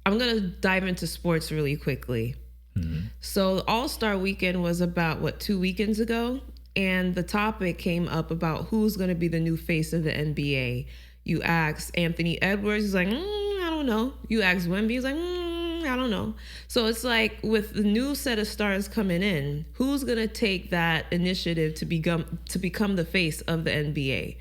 I'm going to dive into sports really quickly. Mm-hmm. So All-Star Weekend was about, 2 weekends ago? And the topic came up about who's going to be the new face of the NBA. You asked Anthony Edwards, he's like, I don't know. You asked Wemby, he's like, I don't know. So it's like with the new set of stars coming in, who's going to take that initiative to become the face of the NBA?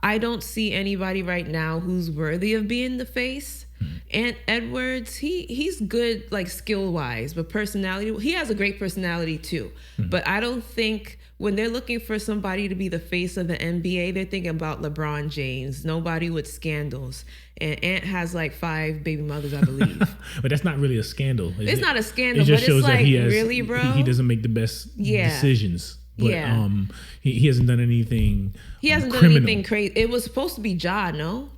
I don't see anybody right now who's worthy of being the face. And Edwards, he's good, like, skill-wise, but personality, he has a great personality too. But I don't think when they're looking for somebody to be the face of the NBA, they're thinking about LeBron James, nobody with scandals. And Ant has like 5 baby mothers, I believe. But that's not really a scandal. It's not a scandal, it just but shows it's like, that he has, really, bro? He doesn't make the best decisions. But he hasn't done anything He hasn't done criminal. anything crazy. It was supposed to be Ja, no?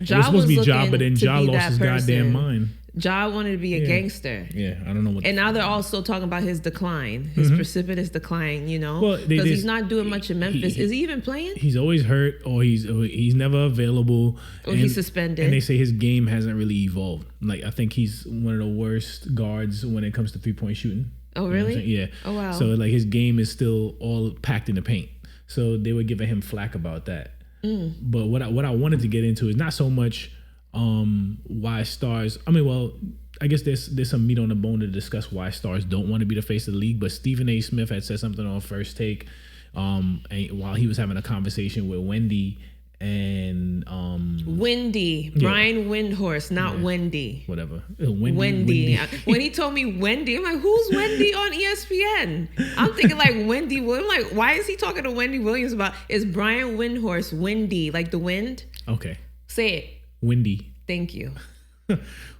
Ja it was supposed to be Ja, but then Ja lost his goddamn mind. Ja wanted to be a gangster. Yeah, I don't know what. And now they're also talking about his decline, his precipitous decline, because he's not doing much in Memphis. Is he even playing? He's always hurt, or he's never available. Or he's suspended. And they say his game hasn't really evolved. Like, I think he's one of the worst guards when it comes to 3-point shooting. Oh, really? Yeah. Oh, wow. So, like, his game is still all packed in the paint. So they were giving him flack about that. But what I wanted to get into is not so much why stars. I guess there's some meat on the bone to discuss why stars don't want to be the face of the league. But Stephen A. Smith had said something on First Take while he was having a conversation with Wendy and Brian Windhorst, not Wendy. Whatever. Wendy. When he told me Wendy, I'm like, who's Wendy on ESPN? I'm thinking like Wendy Williams. I'm like, why is he talking to Wendy Williams about? Is Brian Windhorst Wendy, like the wind? Okay. Say it. Wendy. Thank you.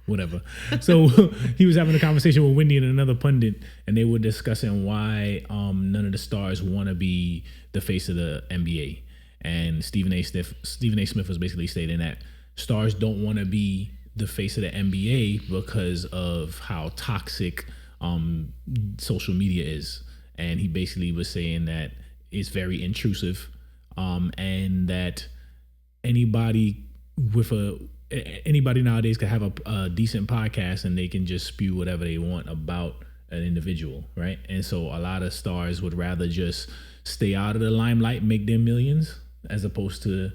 Whatever. So he was having a conversation with Wendy and another pundit, and they were discussing why none of the stars want to be the face of the NBA. And Stephen A. Smith was basically stating that stars don't want to be the face of the NBA because of how toxic social media is. And he basically was saying that it's very intrusive, and that anybody nowadays could have a decent podcast and they can just spew whatever they want about an individual, right? And so a lot of stars would rather just stay out of the limelight, make their millions, as opposed to,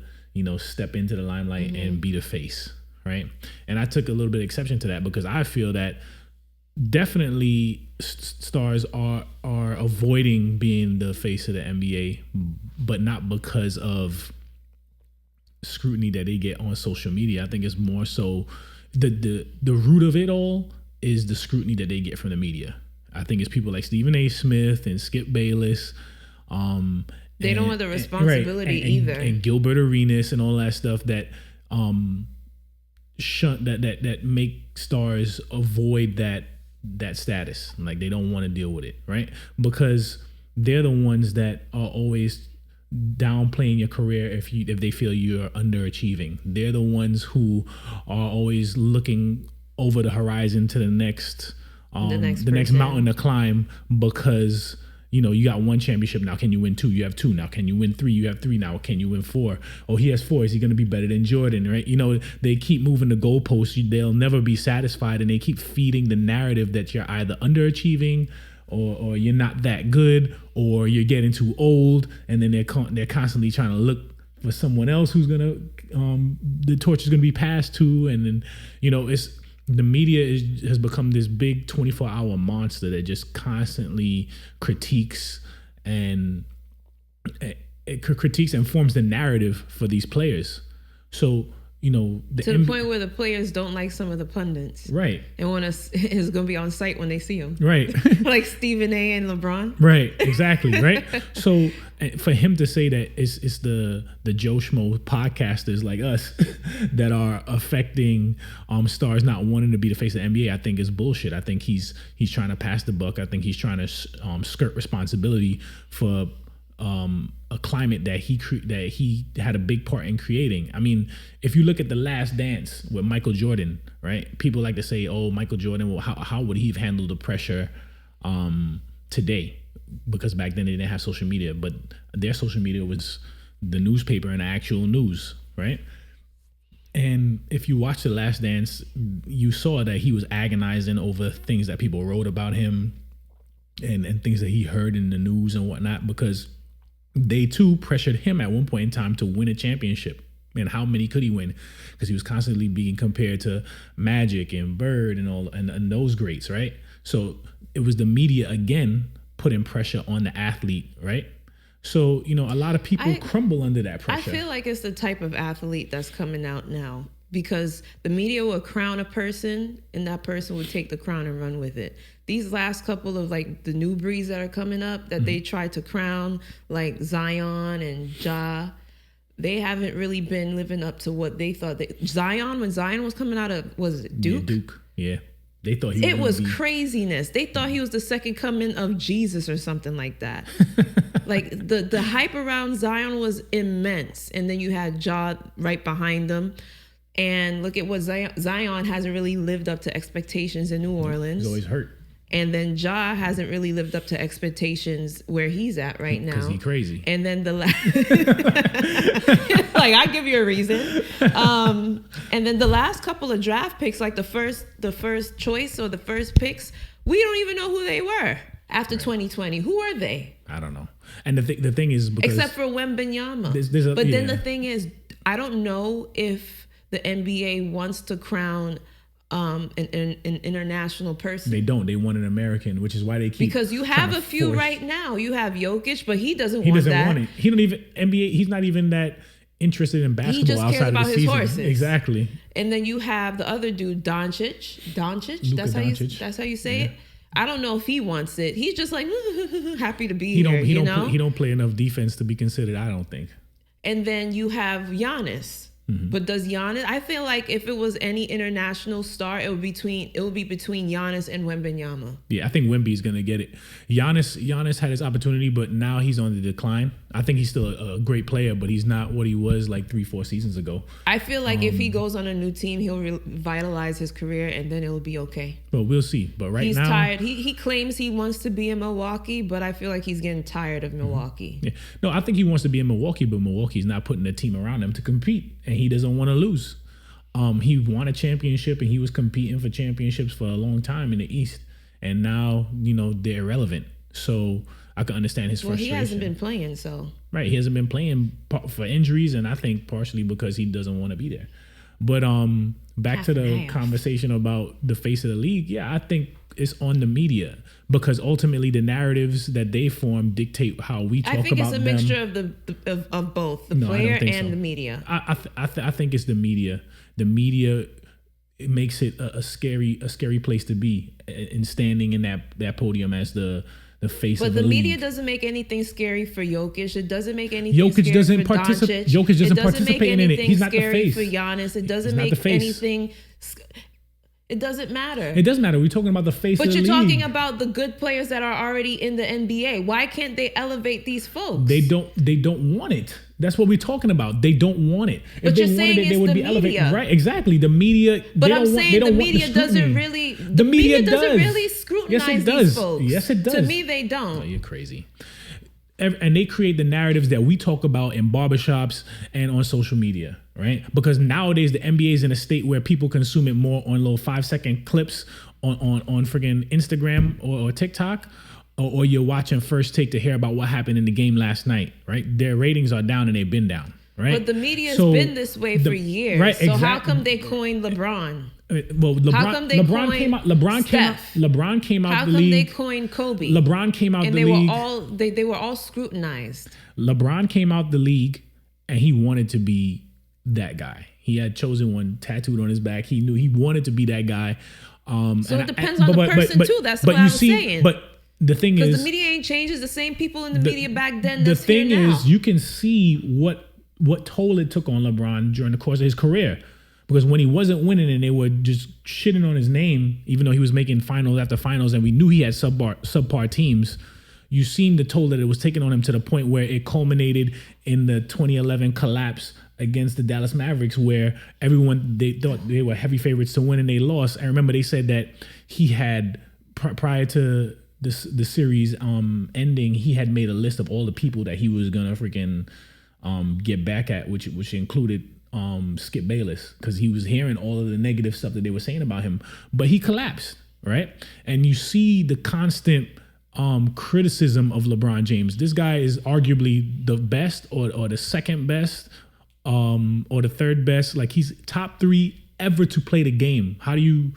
step into the limelight and be the face, right? And I took a little bit of exception to that because I feel that definitely stars are avoiding being the face of the NBA, but not because of scrutiny that they get on social media. I think it's more so the root of it all is the scrutiny that they get from the media. I think it's people like Stephen A. Smith and Skip Bayless. They don't want the responsibility either. And Gilbert Arenas and all that stuff that that make stars avoid that status. Like, they don't want to deal with it, right? Because they're the ones that are always downplaying your career if they feel you're underachieving. They're the ones who are always looking over the horizon to the next mountain to climb, because you got 1 championship, now can you win 2? You have 2, now can you win 3? You have 3, now can you win 4? Oh, he has 4, is he going to be better than Jordan, right? They keep moving the goalposts. They'll never be satisfied, and they keep feeding the narrative that you're either underachieving or you're not that good, or you're getting too old, and then they're constantly trying to look for someone else who's gonna the torch is gonna be passed to, and then it's the media has become this big 24-hour monster that just constantly critiques and forms the narrative for these players. So to the point where the players don't like some of the pundits, right? And is going to be on site when they see them, right? Like Stephen A. and LeBron, right? Exactly, right. So for him to say that it's the Joe Schmo podcasters like us that are affecting stars not wanting to be the face of the NBA, I think is bullshit. I think he's trying to pass the buck. I think he's trying to skirt responsibility for a climate that he had a big part in creating. I mean, if you look at The Last Dance with Michael Jordan, right? People like to say, "Oh, Michael Jordan, well, how would he have handled the pressure today?" Because back then they didn't have social media, but their social media was the newspaper and the actual news, right? And if you watch The Last Dance, you saw that he was agonizing over things that people wrote about him and things that he heard in the news and whatnot, because they too pressured him at one point in time to win a championship. And how many could he win? Because he was constantly being compared to Magic and Bird and all and those greats, right? So it was the media again putting pressure on the athlete, right? So, you know, a lot of people crumble under that pressure. I feel like it's the type of athlete that's coming out now, because the media will crown a person and that person would take the crown and run with it. These last couple of like the new breeds that are coming up that they try to crown, like Zion and Ja, they haven't really been living up to what they thought. Zion, when Zion was coming out of, was it Duke? Yeah, Duke, yeah. They thought he was It was craziness. They thought he was the second coming of Jesus or something like that. Like the hype around Zion was immense. And then you had Ja right behind them. And look at what Zion hasn't really lived up to expectations in New Orleans. He's always hurt. And then Ja hasn't really lived up to expectations where he's at right now. Because he's crazy. And then like, I give you a reason. And then the last couple of draft picks, like the first choice or the first picks, we don't even know who they were after 2020. Who are they? I don't know. And the thing is, because except for Wembanyama. Then the thing is, I don't know if the NBA wants to crown an international person. They don't. They want an American, which is why they keep. Because you have a few right now. You have Jokic, but he doesn't want that. He doesn't want it. He don't even NBA. He's not even that interested in basketball. He just cares outside about of the his season. horses. Exactly. And then you have the other dude, Doncic. Doncic. That's how you say it. I don't know if he wants it. He's just like happy to be He here. He don't play enough defense to be considered, I don't think. And then you have Giannis. But does Giannis? I feel like if it was any international star, it would be between Giannis and Wembanyama. Yeah, I think Wemby's gonna get it. Giannis had his opportunity, but now he's on the decline. I think he's still a great player, but he's not what he was like 3-4 seasons ago. I feel like if he goes on a new team, he'll revitalize his career, and then it'll be okay. But we'll see. But right now, he's tired. He claims he wants to be in Milwaukee, but I feel like he's getting tired of Milwaukee. Yeah. No, I think he wants to be in Milwaukee, but Milwaukee's not putting a team around him to compete, and he doesn't want to lose. He won a championship, and he was competing for championships for a long time in the East, and now they're irrelevant. So I can understand his frustration. Well, he hasn't been playing, so. Right, he hasn't been playing for injuries, and I think partially because he doesn't want to be there. But back to the conversation about the face of the league, yeah, I think it's on the media, because ultimately the narratives that they form dictate how we talk about them. I think it's a mixture of both, the player and the media. I think it's the media. The media, it makes it a scary place to be in standing in that podium as the face of the league. But the media doesn't make anything scary for Jokic. It doesn't make anything scary for Doncic. Jokic doesn't participate in it. He's not the face. For Giannis. It doesn't make anything. It doesn't matter. It doesn't matter. We're talking about the face of the league. But you're talking about the good players that are already in the NBA. Why can't they elevate these folks? They don't want it. That's what we're talking about. They don't want it. But if you're saying it's the media. Right, exactly. The media. But I'm saying the media doesn't really. The media doesn't really scrutinize these folks. Yes, it does. To me, they don't. Oh, you're crazy. And they create the narratives that we talk about in barbershops and on social media, right? Because nowadays the NBA is in a state where people consume it more on little 5-second clips on friggin' Instagram or TikTok, or you're watching First Take to hear about what happened in the game last night, right? Their ratings are down and they've been down, right? But the media's been this way for years. Right, so how come they coined LeBron? Well, LeBron came out How the come league. they coined Kobe? LeBron came out and the league. They were all scrutinized. LeBron came out the league and he wanted to be that guy. He had chosen one tattooed on his back. He knew he wanted to be that guy. So it depends on the person too. That's what I was saying. But the thing is, because the media ain't changed. It's the same people in the media back then. The thing is, you can see what toll it took on LeBron during the course of his career. Because when he wasn't winning and they were just shitting on his name, even though he was making finals after finals and we knew he had subpar teams, you seen the toll that it was taking on him to the point where it culminated in the 2011 collapse against the Dallas Mavericks, where they thought they were heavy favorites to win and they lost. I remember they said that he had, prior to the series ending, he had made a list of all the people that he was going to freaking get back at, which included Skip Bayless because he was hearing all of the negative stuff that they were saying about him, but he collapsed, right? And you see the constant criticism of LeBron James. This guy is arguably the best or the second best or the third best. Like he's top 3 ever to play the game. How do you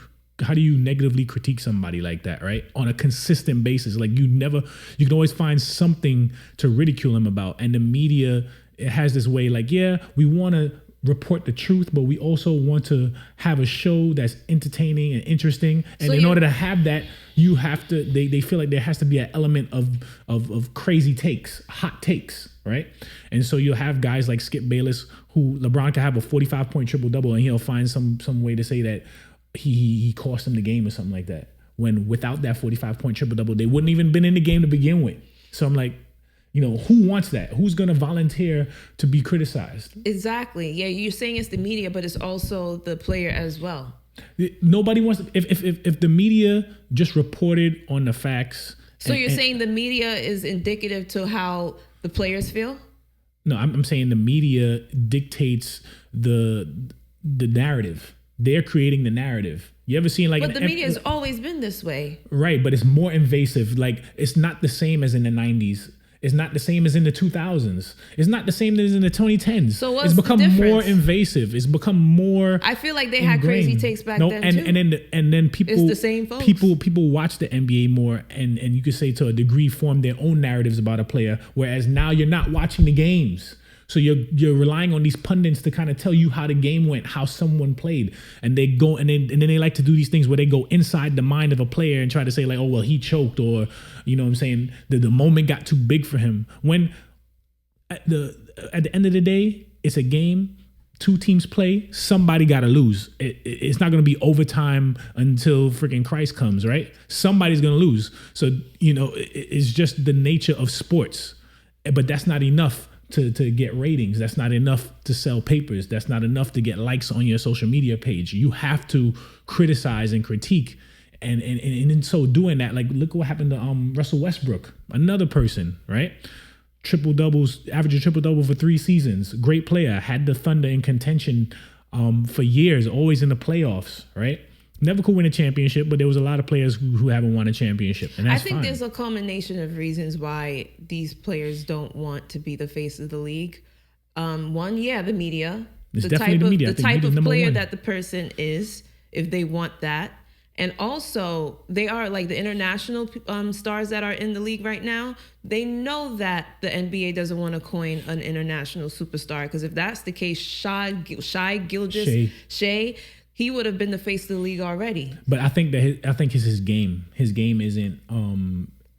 negatively critique somebody like that, right? On a consistent basis. Like you can always find something to ridicule him about. And the media, it has this way like, yeah, we want to report the truth, but we also want to have a show that's entertaining and interesting. And so in order to have that, you have to, they feel like there has to be an element of crazy takes, hot takes, right? And so you'll have guys like Skip Bayless, who LeBron can have a 45-point triple-double and he'll find some way to say that he cost him the game or something like that. When without that 45-point triple-double, they wouldn't even been in the game to begin with. So I'm like, who wants that? Who's going to volunteer to be criticized? Exactly. Yeah, you're saying it's the media, but it's also the player as well. Nobody wants to, if the media just reported on the facts. So you're saying the media is indicative to how the players feel? No, I'm saying the media dictates the narrative. They're creating the narrative. You ever seen like... But the media has always been this way. Right, but it's more invasive. Like, it's not the same as in the 90s. It's not the same as in the 2000s. It's not the same as in the 2010s. So what's it's become the difference? More invasive. It's become more... I feel like they had crazy takes back then too. And then people... It's the same folks. People watch the NBA more and you could say to a degree form their own narratives about a player, whereas now you're not watching the games. So you're relying on these pundits to kind of tell you how the game went, how someone played, and they go and then they like to do these things where they go inside the mind of a player and try to say like, oh well, he choked, or what I'm saying, the moment got too big for him. When at the end of the day, it's a game. 2 teams play. Somebody got to lose. It's not going to be overtime until freaking Christ comes, right? Somebody's going to lose. So it's just the nature of sports, but that's not enough to get ratings. That's not enough to sell papers. That's not enough to get likes on your social media page. You have to criticize and critique. And in so doing that, like look what happened to Russell Westbrook, another person, right? Average a triple-double for 3 seasons. Great player, had the Thunder in contention for years, always in the playoffs, right? Never could win a championship, but there was a lot of players who haven't won a championship, and that's I think fine. There's a culmination of reasons why these players don't want to be the face of the league. One, the media. It's definitely the media. The type of player that the person is, if they want that. And also, they are like the international stars that are in the league right now. They know that the NBA doesn't want to coin an international superstar, because if that's the case, Shai Gilgeous-Shai, he would have been the face of the league already. But I think it's his game. His game isn't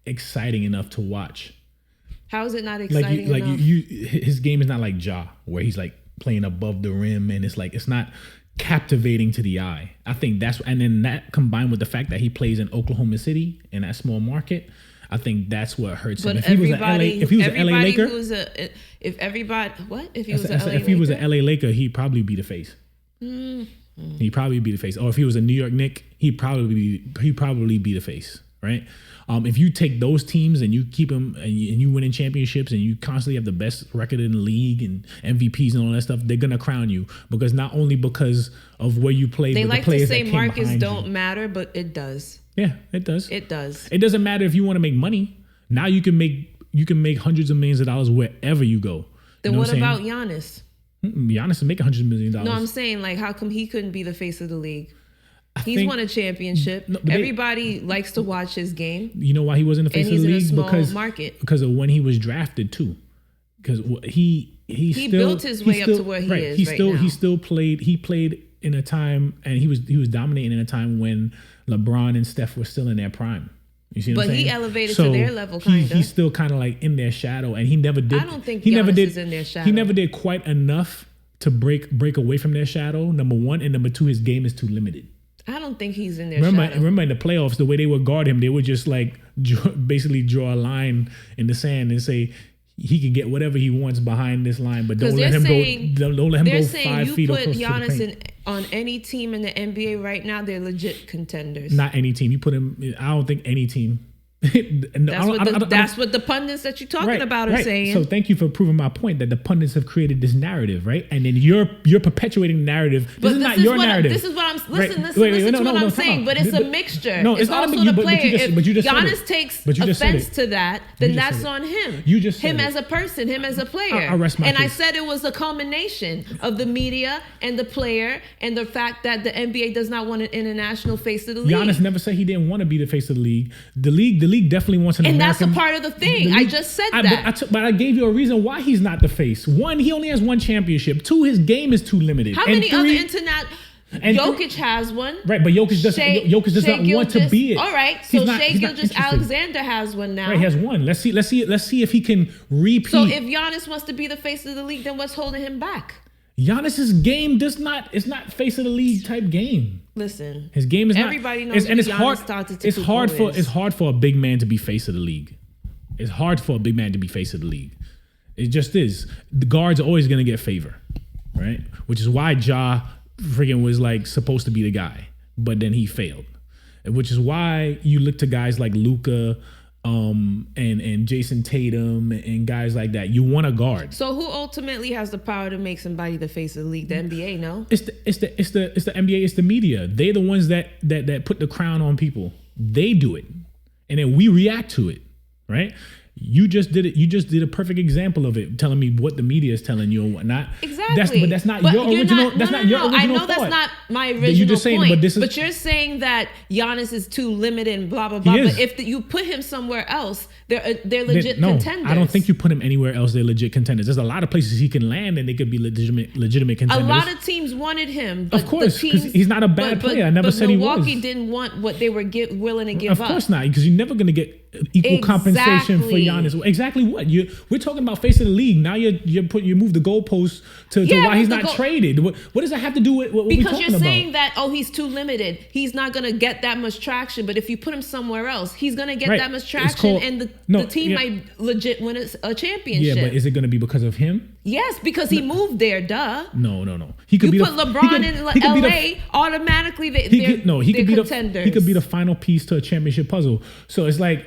exciting enough to watch. How is it not exciting enough? His game is not like Ja, where he's like playing above the rim, and it's not captivating to the eye. I think and then that combined with the fact that he plays in Oklahoma City in that small market, I think that's what hurts him. If he was an LA Laker, if he was an LA Laker, he'd probably be the face. He'd probably be the face. Or if he was a New York Knick, he'd probably be the face, right? If you take those teams and you keep them and you win in championships and you constantly have the best record in the league and MVPs and all that stuff, they're gonna crown you, because not only because of where you play, they but like the players to say that came markets don't you. matter, but it does. Yeah, it does. It does. It doesn't matter if you want to make money. Now you can make hundreds of millions of dollars wherever you go. Then what about Giannis? Giannis is making $100 million. No, I'm saying, like, how come he couldn't be the face of the league? He's won a championship. Everybody likes to watch his game. You know why he wasn't the face of the league? And he's in a small market. Because of when he was drafted too. Because he built his way up to where he is right now. He played in a time, and he was dominating in a time when LeBron and Steph were still in their prime. You see what I'm saying? But he elevated to their level, kind of. He's still kind of like in their shadow, and he never did. I don't think Giannis is in their shadow. He never did quite enough to break away from their shadow. Number one, and number two, his game is too limited. I don't think he's in their shadow. Remember in the playoffs, the way they would guard him, they would just like basically draw a line in the sand and say he can get whatever he wants behind this line, but don't let him go 5 feet across the paint. You put Giannis on any team in the NBA right now, they're legit contenders. Not any team. You put him. I don't think any team. That's what the pundits that you're talking about are saying. So thank you for proving my point that the pundits have created this narrative, right? And then you're perpetuating the narrative. This is not your narrative. This is what I'm listen to what I'm saying. But it's a mixture. No, it's not also the player. If Giannis takes offense to that, then that's on him. You just him as a person, him as a player. And I said it was a culmination of the media and the player and the fact that the NBA does not want an international face of the league. Giannis never said he didn't want to be the face of the league. The league definitely wants an American. And that's a part of the thing. I just said that. But I gave you a reason why he's not the face. One, he only has one championship. Two, his game is too limited. How many other internet? Jokic has one. Right, but Jokic does not want to be it. All right, so Shai Gilgeous-Alexander has one now. Right, he has one. Let's see if he can repeat. So if Giannis wants to be the face of the league, then what's holding him back? Giannis's game it's not face of the league type game. Listen, his game is everybody knows and it's hard. It's hard for a big man to be face of the league. It's hard for a big man to be face of the league. It just is. The guards are always going to get favor, right? Which is why Ja freaking was like supposed to be the guy, but then he failed. Which is why you look to guys like Luka, and Jason Tatum and guys like that. You want a guard. So who ultimately has the power to make somebody the face of the league? The NBA, no? It's the NBA, it's the media. They're the ones that put the crown on people. They do it. And then we react to it, right? You just did it. You just did a perfect example of it, telling me what the media is telling you and whatnot. Exactly. That's not your original. That's not your original. I know thought. That's not my original point. But but you're saying that Giannis is too limited and blah blah blah. But if you put him somewhere else, they're legit contenders. I don't think you put him anywhere else. They're legit contenders. There's a lot of places he can land and they could be legitimate contenders. A lot of teams wanted him. But of course, because he's not a bad player. I never said he was. Milwaukee didn't want what they were willing to give up. Of course not, because you're never going to get equal compensation for Giannis. Exactly what we're talking about face of the league. Now you move the goalposts to why he's not traded. What does that have to do with what we're talking about? Because you're saying that he's too limited. He's not going to get that much traction. But if you put him somewhere else, he's going to get that much traction, and the team might legit win a championship. Yeah, but is it going to be because of him? Yes, because he moved there. Duh. No. He could put LeBron in LA. Automatically, they're contenders. He could be the final piece to a championship puzzle. So it's like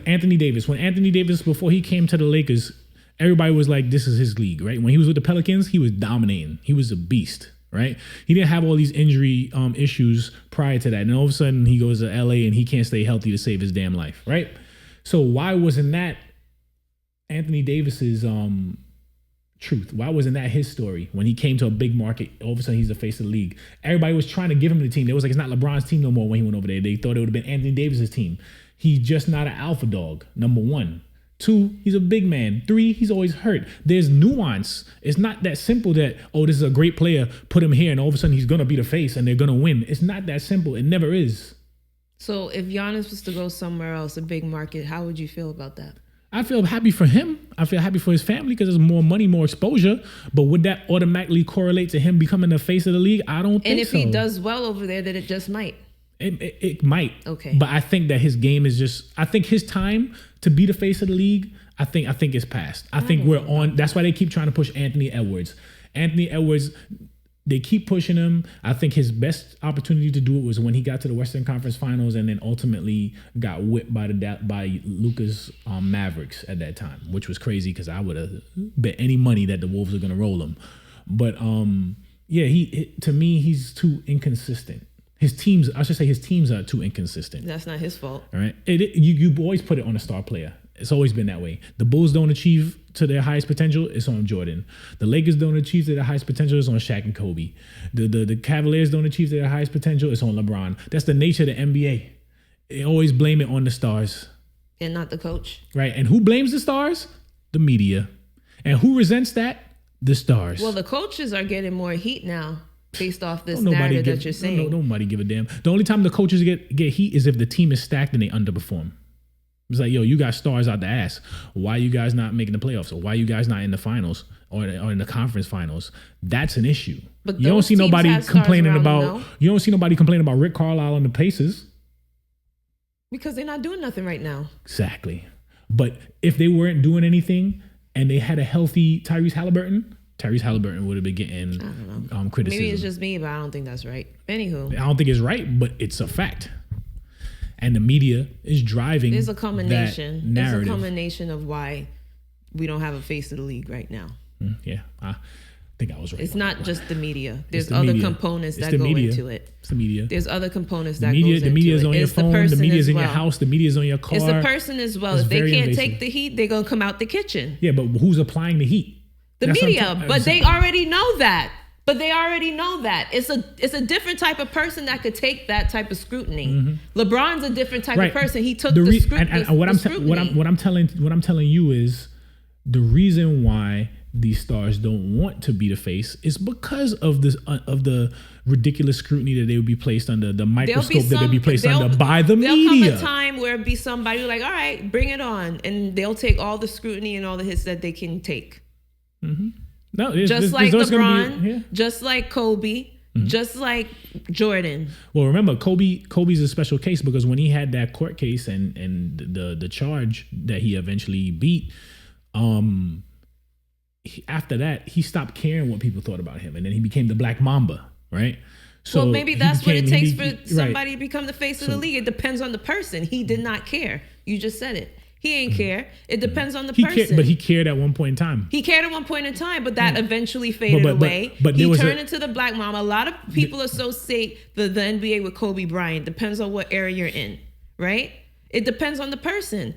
Anthony Davis. When Anthony Davis, before he came to the Lakers, everybody was like, "This is his league," right? When he was with the Pelicans, he was dominating. He was a beast, right? He didn't have all these injury issues prior to that, and all of a sudden he goes to LA and he can't stay healthy to save his damn life, right? So why wasn't that Anthony Davis's truth? Why wasn't that his story? When he came to a big market, all of a sudden he's the face of the league. Everybody was trying to give him the team. It was like, it's not LeBron's team no more when he went over there. They thought it would have been Anthony Davis's team. He's just not an alpha dog, number one. Two, he's a big man. Three, he's always hurt. There's nuance. It's not that simple that, this is a great player, put him here and all of a sudden he's going to be the face and they're going to win. It's not that simple. It never is. So if Giannis was to go somewhere else, a big market, how would you feel about that? I feel happy for him. I feel happy for his family because there's more money, more exposure. But would that automatically correlate to him becoming the face of the league? I don't think so. And if he does well over there, then it just might. It might. Okay. But I think that his game is just, I think his time to be the face of the league, I think it's past. I think we're on. That's why they keep trying to push Anthony Edwards. Anthony Edwards, they keep pushing him. I think his best opportunity to do it was when he got to the Western Conference Finals and then ultimately got whipped by Luka's Mavericks at that time, which was crazy because I would have bet any money that the Wolves are going to roll him. But to me, he's too inconsistent. His teams are too inconsistent. That's not his fault. All right. You always put it on a star player. It's always been that way. The Bulls don't achieve to their highest potential, it's on Jordan. The Lakers don't achieve to their highest potential, it's on Shaq and Kobe. The Cavaliers don't achieve to their highest potential, it's on LeBron. That's the nature of the NBA. They always blame it on the stars. And not the coach. Right. And who blames the stars? The media. And who resents that? The stars. Well, the coaches are getting more heat now based off this narrative that you're saying. Nobody give a damn. The only time the coaches get heat is if the team is stacked and they underperform. It's like, you got stars out the ass. Why you guys not making the playoffs? Or why you guys not in the finals or in the conference finals? That's an issue. But you don't see nobody complaining about. You don't see nobody complaining about Rick Carlisle and the Pacers because they're not doing nothing right now. Exactly. But if they weren't doing anything and they had a healthy Tyrese Halliburton would have been getting criticism. Maybe it's just me, but I don't think that's right. Anywho, I don't think it's right, but it's a fact. And the media is driving There's a culmination. that narrative. There's a culmination of why we don't have a face of the league right now. Yeah, I think I was right. It's not just the media. There's the other media. components It's that the go media. into it. It's the media. There's other components The that media, goes the into media is it. on your It's the phone. The person media is as in your well. house. The media is on your car. It's the person as well. It's If they very can't invasive. take the heat, they're gonna come out the kitchen. Yeah, but who's applying the heat? The That's what I'm media, talking- but they already know that. It's a different type of person that could take that type of scrutiny. LeBron's a different type of person. He took the scrutiny. And what I'm telling you is the reason why these stars don't want to be the face is because of this of the ridiculous scrutiny that they would be placed under, the microscope that they'd be placed under by the media. There'll come a time where it'll be somebody who's like, all right, bring it on, and they'll take all the scrutiny and all the hits that they can take. No, Just like there's gonna LeBron, be, yeah. just like Kobe, just like Jordan. Well, remember, Kobe's a special case because when he had that court case and the charge that he eventually beat, after that he stopped caring what people thought about him, and then he became the Black Mamba, right? So well, maybe that's what it takes for somebody right. to become the face of the league. It depends on the person. He did not care. You just said it. He ain't care. It depends on the person. But he cared at one point in time. He cared at one point in time, but that eventually faded away. But he turned into the Black Mamba. A lot of people associate the NBA with Kobe Bryant. Depends on what era you're in, right? It depends on the person.